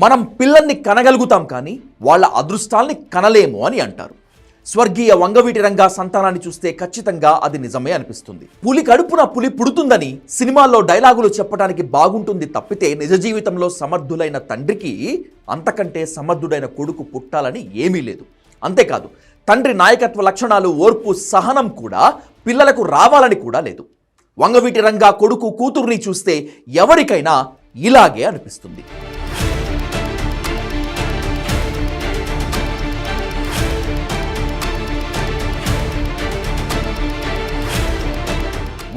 మనం పిల్లల్ని కనగలుగుతాం కానీ వాళ్ళ అదృష్టాల్ని కనలేము అని అంటారు. స్వర్గీయ వంగవీటి రంగా సంతానాన్ని చూస్తే ఖచ్చితంగా అది నిజమే అనిపిస్తుంది. పులి కడుపున పులి పుడుతుందని సినిమాల్లో డైలాగులు చెప్పడానికి బాగుంటుంది తప్పితే నిజ జీవితంలో సమర్థులైన తండ్రికి అంతకంటే సమర్థుడైన కొడుకు పుట్టాలని ఏమీ లేదు. అంతేకాదు, తండ్రి నాయకత్వ లక్షణాలు, ఓర్పు, సహనం కూడా పిల్లలకు రావాలని కూడా లేదు. వంగవీటి రంగా కొడుకు కూతుర్ని చూస్తే ఎవరికైనా ఇలాగే అనిపిస్తుంది.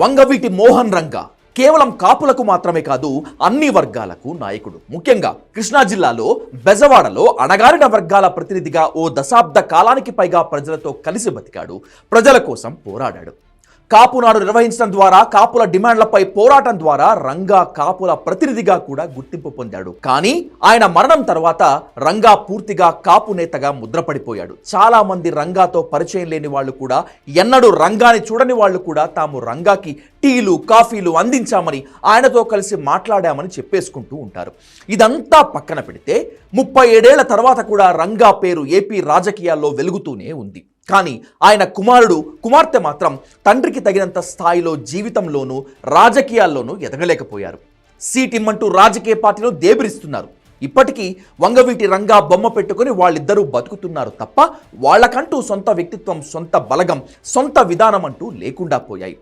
వంగవీటి మోహన్ రంగా కేవలం కాపులకు మాత్రమే కాదు, అన్ని వర్గాలకు నాయకుడు. ముఖ్యంగా కృష్ణా జిల్లాలో బెజవాడలో అణగారిన వర్గాల ప్రతినిధిగా ఓ దశాబ్ద కాలానికి పైగా ప్రజలతో కలిసి బతికాడు, ప్రజల కోసం పోరాడాడు. కాపునాడు నిర్వహించడం ద్వారా, కాపుల డిమాండ్లపై పోరాటం ద్వారా రంగా కాపుల ప్రతినిధిగా కూడా గుర్తింపు పొందాడు. కానీ ఆయన మరణం తర్వాత రంగా పూర్తిగా కాపు నేతగా ముద్రపడిపోయాడు. చాలా మంది రంగాతో పరిచయం లేని వాళ్ళు కూడా, ఎన్నడూ రంగాని చూడని వాళ్ళు కూడా తాము రంగాకి టీలు, కాఫీలు అందించామని, ఆయనతో కలిసి మాట్లాడామని చెప్పేసుకుంటూ ఉంటారు. ఇదంతా పక్కన పెడితే 37 ఏళ్ల తర్వాత కూడా రంగా పేరు ఏపీ రాజకీయాల్లో వెలుగుతూనే ఉంది. కానీ ఆయన కుమార్తె మాత్రం తండ్రికి తగినంత స్థాయిలో జీవితంలోనూ రాజకీయాల్లోనూ ఎదగలేకపోయారు. సీటిమ్మంటూ రాజకీయ పార్టీలో దేబిరిస్తున్నారు. ఇప్పటికీ వంగవీటి రంగా బొమ్మ పెట్టుకుని వాళ్ళిద్దరూ బతుకుతున్నారు తప్ప వాళ్ళకంటూ సొంత వ్యక్తిత్వం, సొంత బలగం, సొంత విధానం అంటూ లేకుండా పోయాయి.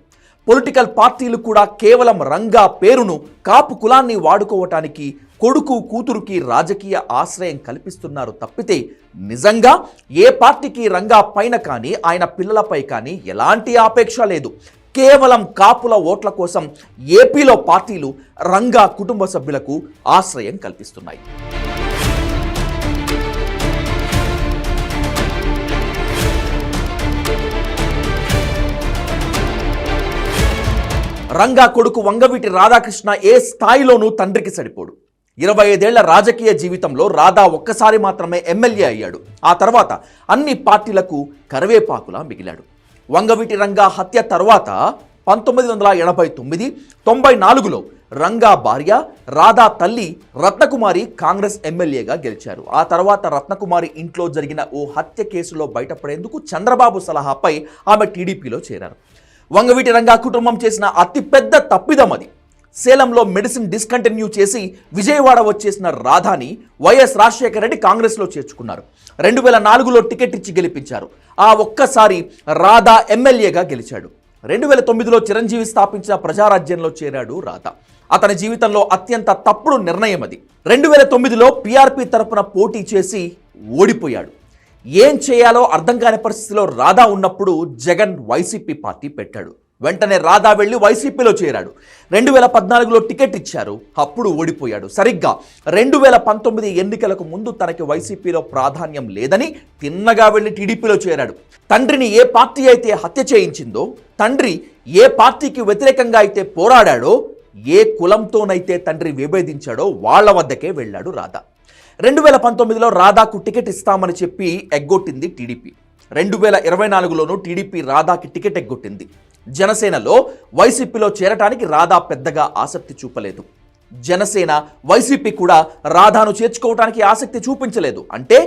పొలిటికల్ పార్టీలు కూడా కేవలం రంగా పేరును, కాపు కులాన్ని వాడుకోవటానికి కొడుకు కూతురుకి రాజకీయ ఆశ్రయం కల్పిస్తున్నారు తప్పితే నిజంగా ఏ పార్టీకి రంగా పైన కానీ ఆయన పిల్లలపై కానీ ఎలాంటి ఆపేక్ష లేదు. కేవలం కాపుల ఓట్ల కోసం ఏపీలో పార్టీలు రంగా కుటుంబ సభ్యులకు ఆశ్రయం కల్పిస్తున్నాయి. రంగా కొడుకు వంగవీటి రాధాకృష్ణ ఏ స్థాయిలోనూ తండ్రికి సరిపోడు. 25 ఏళ్ల రాజకీయ జీవితంలో రాధా ఒక్కసారి మాత్రమే ఎమ్మెల్యే అయ్యాడు. ఆ తర్వాత అన్ని పార్టీలకు కరివేపాకులా మిగిలాడు. వంగవీటి రంగా హత్య తర్వాత 1989, 94లో రంగా భార్య రాధా తల్లి రత్నకుమారి కాంగ్రెస్ ఎమ్మెల్యేగా గెలిచారు. ఆ తర్వాత రత్నకుమారి ఇంట్లో జరిగిన ఓ హత్య కేసులో బయటపడేందుకు చంద్రబాబు సలహాపై ఆమె టీడీపీలో చేరారు. వంగవీటి రంగా కుటుంబం చేసిన అతిపెద్ద తప్పిదం అది. సేలంలో మెడిసిన్ డిస్కంటిన్యూ చేసి విజయవాడ వచ్చేసిన రాధాని వైఎస్ రాజశేఖర రెడ్డి కాంగ్రెస్లో చేర్చుకున్నారు. 2004లో టికెట్ ఇచ్చి గెలిపించారు. ఆ ఒక్కసారి రాధా ఎమ్మెల్యేగా గెలిచాడు. 2009లో చిరంజీవి స్థాపించిన ప్రజారాజ్యంలో చేరాడు రాధా. అతని జీవితంలో అత్యంత తప్పుడు నిర్ణయం అది. 2009లో పీఆర్పీ తరపున పోటీ చేసి ఓడిపోయాడు. ఏం చేయాలో అర్థం కాని పరిస్థితిలో రాధా ఉన్నప్పుడు జగన్ వైసీపీ పార్టీ పెట్టాడు. వెంటనే రాధా వెళ్ళి వైసీపీలో చేరాడు. 2014లో టికెట్ ఇచ్చారు, అప్పుడు ఓడిపోయాడు. సరిగ్గా 2019 ఎన్నికలకు ముందు తనకి వైసీపీలో ప్రాధాన్యం లేదని తిన్నగా వెళ్ళి టీడీపీలో చేరాడు. తండ్రిని ఏ పార్టీ అయితే హత్య చేయించిందో, తండ్రి ఏ పార్టీకి వ్యతిరేకంగా అయితే పోరాడాడో, ఏ కులంతోనైతే తండ్రి విభేదించాడో వాళ్ళ వద్దకే వెళ్ళాడు రాధా. 2019లో రాధాకు టికెట్ ఇస్తామని చెప్పి ఎగ్గొట్టింది టీడీపీ. 2024లోనూ టీడీపీ రాధాకి టికెట్ ఎగ్గొట్టింది. జనసేనలో వైసీపీలో చేరటానికి రాధా పెద్దగా ఆసక్తి చూపలేదు. జనసేన, వైసీపీ కూడా రాధాను చేర్చుకోవటానికి ఆసక్తి చూపించలేదు. అంటే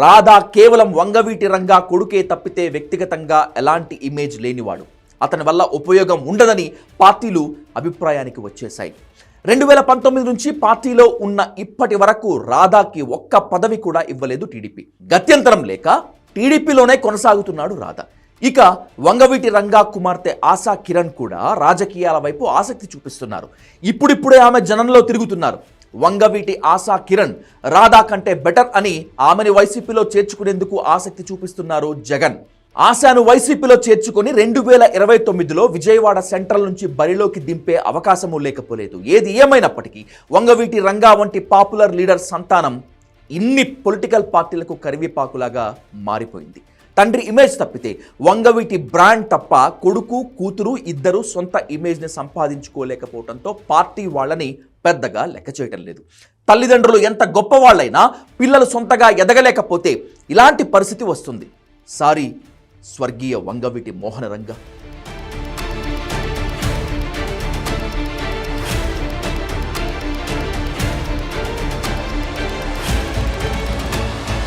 రాధా కేవలం వంగవీటి రంగా కొడుకే తప్పితే వ్యక్తిగతంగా ఎలాంటి ఇమేజ్ లేనివాడు. అతని వల్ల ఉపయోగం ఉండదని పార్టీలు అభిప్రాయానికి వచ్చేశాయి. 2019 నుంచి పార్టీలో ఉన్న ఇప్పటి వరకు రాధాకి ఒక్క పదవి కూడా ఇవ్వలేదు టీడీపీ. గత్యంతరం లేక టీడీపీలోనే కొనసాగుతున్నాడు రాధా. ఇక వంగవీటి రంగా కుమార్తె ఆశా కిరణ్ కూడా రాజకీయాల వైపు ఆసక్తి చూపిస్తున్నారు. ఇప్పుడిప్పుడే ఆమె జనంలో తిరుగుతున్నారు. వంగవీటి ఆశా కిరణ్ రాధా కంటే బెటర్ అని ఆమెని వైసీపీలో చేర్చుకునేందుకు ఆసక్తి చూపిస్తున్నారు జగన్. ఆశాను వైసీపీలో చేర్చుకొని 2029లో విజయవాడ సెంట్రల్ నుంచి బరిలోకి దింపే అవకాశము లేకపోలేదు. ఏది ఏమైనప్పటికీ వంగవీటి రంగా వంటి పాపులర్ లీడర్ సంతానం ఇన్ని పొలిటికల్ పార్టీలకు కరివేపాకులాగా మారిపోయింది. తండ్రి ఇమేజ్ తప్పితే వంగవీటి బ్రాండ్ తప్ప కొడుకు కూతురు ఇద్దరు సొంత ఇమేజ్ని సంపాదించుకోలేకపోవడంతో పార్టీ వాళ్ళని పెద్దగా లెక్క చేయటం లేదు. తల్లిదండ్రులు ఎంత గొప్పవాళ్ళైనా పిల్లలు సొంతగా ఎదగలేకపోతే ఇలాంటి పరిస్థితి వస్తుంది. సారీ స్వర్గీయ వంగవీటి మోహన రంగా.